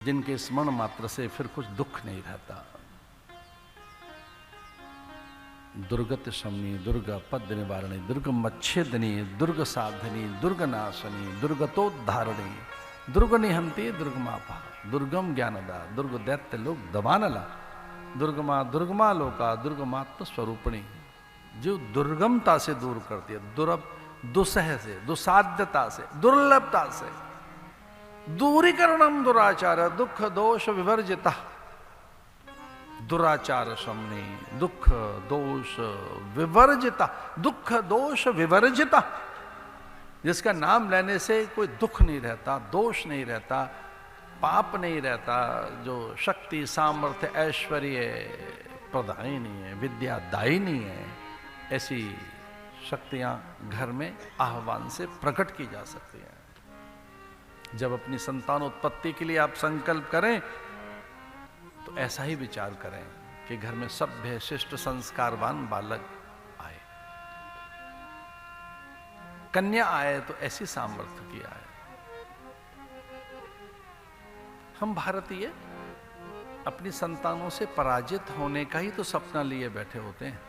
जिनके स्मरण मात्र से फिर कुछ दुख नहीं रहता। दुर्गत शमनी, दुर्गा पद निवारणी, दुर्गमच्छेदनी, दुर्ग साधनी, दुर्ग नाशनी, दुर्गतोद्धारणी, दुर्ग निहंती, दुर्गमापा, दुर्गम ज्ञानदा, दुर्ग दैत्य लोक दबानला, दुर्गमा लोका, दुर्गमात्म स्वरूपणी, जो दुर्गमता से दूर करती है, दुसह से, दुसाध्यता से, दुर्लभता से, दूरीकरणम दुराचार, दुख दोष विवर्जिता, दुराचार शमनी, दुख दोष विवर्जिता, दुख दोष विवर्जिता, जिसका नाम लेने से कोई दुख नहीं रहता, दोष नहीं रहता, पाप नहीं रहता, जो शक्ति सामर्थ्य ऐश्वर्य प्रदायिनी है, विद्यादायिनी है, ऐसी शक्तियां घर में आह्वान से प्रकट की जा सकती हैं। जब अपनी संतानोत्पत्ति के लिए आप संकल्प करें तो ऐसा ही विचार करें कि घर में सभ्य शिष्ट संस्कारवान बालक आए, कन्या आए तो ऐसी सामर्थ्य की आए। हम भारतीय अपनी संतानों से पराजित होने का ही तो सपना लिए बैठे होते हैं।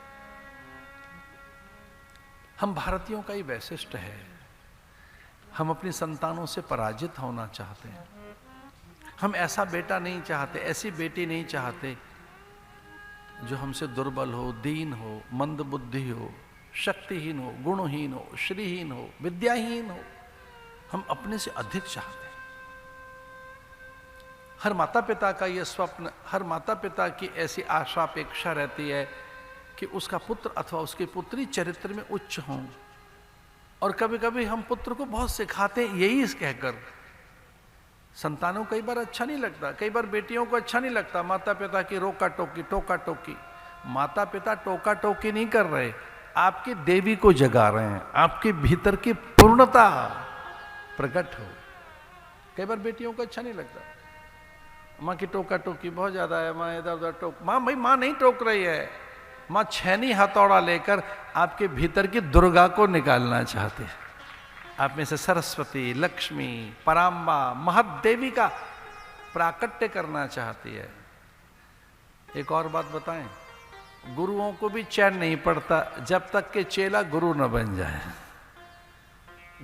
हम भारतीयों का ही वैशिष्ट्य है, हम अपनी संतानों से पराजित होना चाहते हैं। हम ऐसा बेटा नहीं चाहते, ऐसी बेटी नहीं चाहते जो हमसे दुर्बल हो, दीन हो, मंद बुद्धि हो, शक्तिहीन हो, गुणहीन हो, श्रीहीन हो, विद्याहीन हो। हम अपने से अधिक चाहते हैं। हर माता पिता का यह स्वप्न, हर माता पिता की ऐसी आशा अपेक्षा रहती है कि उसका पुत्र अथवा उसकी पुत्री चरित्र में उच्च हों। और कभी कभी हम पुत्र को बहुत सिखाते हैं यही कहकर। संतानों को कई बार अच्छा नहीं लगता, कई बार बेटियों को अच्छा नहीं लगता माता पिता की रोका टोकी, टोका टोकी। माता पिता टोका टोकी नहीं कर रहे, आपकी देवी को जगा रहे हैं, आपके भीतर की पूर्णता प्रकट हो। कई बार बेटियों को अच्छा नहीं लगता, माँ की टोका टोकी बहुत ज्यादा है, माँ इधर उधर टोक, माँ भाई माँ नहीं टोक रही है, माँ छेनी हथौड़ा लेकर आपके भीतर की दुर्गा को निकालना चाहते हैं। आप में से सरस्वती, लक्ष्मी, पराम्बा, महदेवी का प्राकट्य करना चाहती है। एक और बात बताएं, गुरुओं को भी चैन नहीं पड़ता जब तक कि चेला गुरु न बन जाए।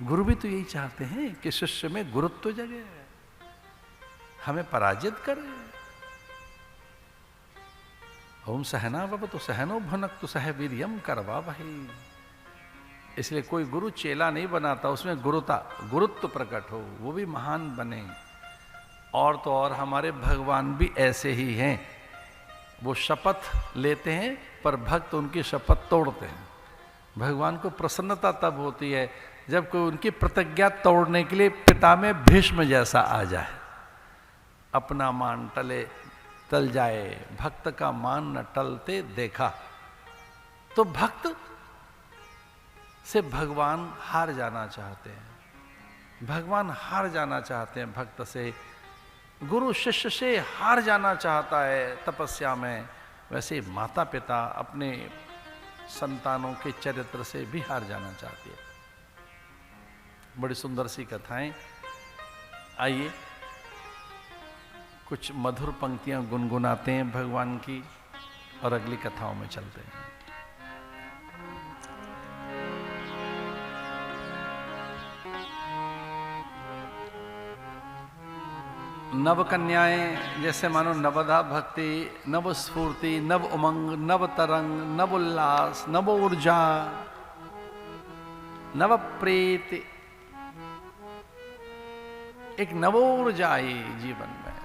गुरु भी तो यही चाहते हैं कि शिष्य में गुरुत्व जगे, हमें पराजित करे। ओम सहना भवतु सहनो भुनक्तु सह वीर्यम करवा वही। इसलिए कोई गुरु चेला नहीं बनाता, उसमें गुरुत्व प्रकट हो, वो भी महान बने। और तो और हमारे भगवान भी ऐसे ही हैं, वो शपथ लेते हैं पर भक्त उनकी शपथ तोड़ते हैं। भगवान को प्रसन्नता तब होती है जब कोई उनकी प्रतिज्ञा तोड़ने के लिए पिता में भीष्म जैसा आ जाए। अपना मान टल जाए, भक्त का मान न टलते देखा। तो भक्त से भगवान हार जाना चाहते हैं, भगवान हार जाना चाहते हैं भक्त से। गुरु शिष्य से हार जाना चाहता है तपस्या में, वैसे माता पिता अपने संतानों के चरित्र से भी हार जाना चाहती है। बड़ी सुंदर सी कथाएं। आइए कुछ मधुर पंक्तियां गुनगुनाते हैं भगवान की और अगली कथाओं में चलते हैं। नव कन्याएं जैसे मानो नवदा भक्ति, नव स्फूर्ति, नव उमंग, नव तरंग, नव उल्लास, नव ऊर्जा, नव प्रीति, एक नव ऊर्जा आई जीवन में।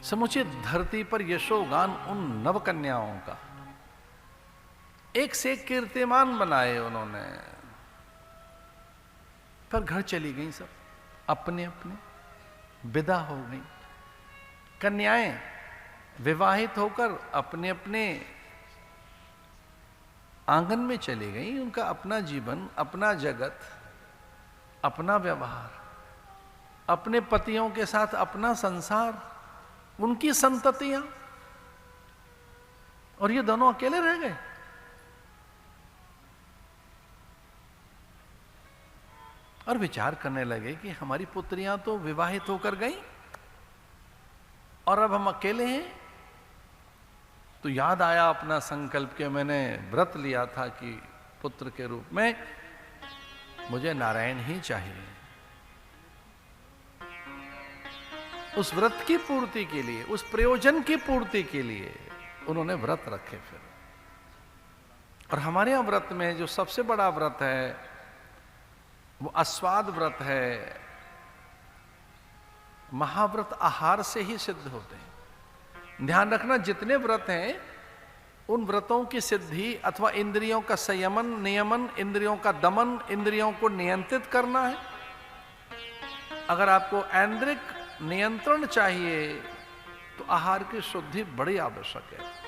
समुचे धरती पर यशोगान उन नव कन्याओं का, एक से एक कीर्तिमान बनाए उन्होंने। पर घर चली गई सब, अपने अपने विदा हो गई। कन्याएं विवाहित होकर अपने अपने आंगन में चली गई। उनका अपना जीवन, अपना जगत, अपना व्यवहार, अपने पतियों के साथ अपना संसार, उनकी संततियां, और ये दोनों अकेले रह गए। और विचार करने लगे कि हमारी पुत्रियां तो विवाहित होकर गई और अब हम अकेले हैं। तो याद आया अपना संकल्प कि मैंने व्रत लिया था कि पुत्र के रूप में मुझे नारायण ही चाहिए। उस व्रत की पूर्ति के लिए, उस प्रयोजन की पूर्ति के लिए उन्होंने व्रत रखे फिर। और हमारे यहां व्रत में जो सबसे बड़ा व्रत है वो आस्वाद व्रत है। महाव्रत आहार से ही सिद्ध होते हैं। ध्यान रखना, जितने व्रत हैं उन व्रतों की सिद्धि अथवा इंद्रियों का संयमन, नियमन, इंद्रियों का दमन, इंद्रियों को नियंत्रित करना है। अगर आपको ऐन्द्रिक नियंत्रण चाहिए तो आहार की शुद्धि बड़ी आवश्यक है।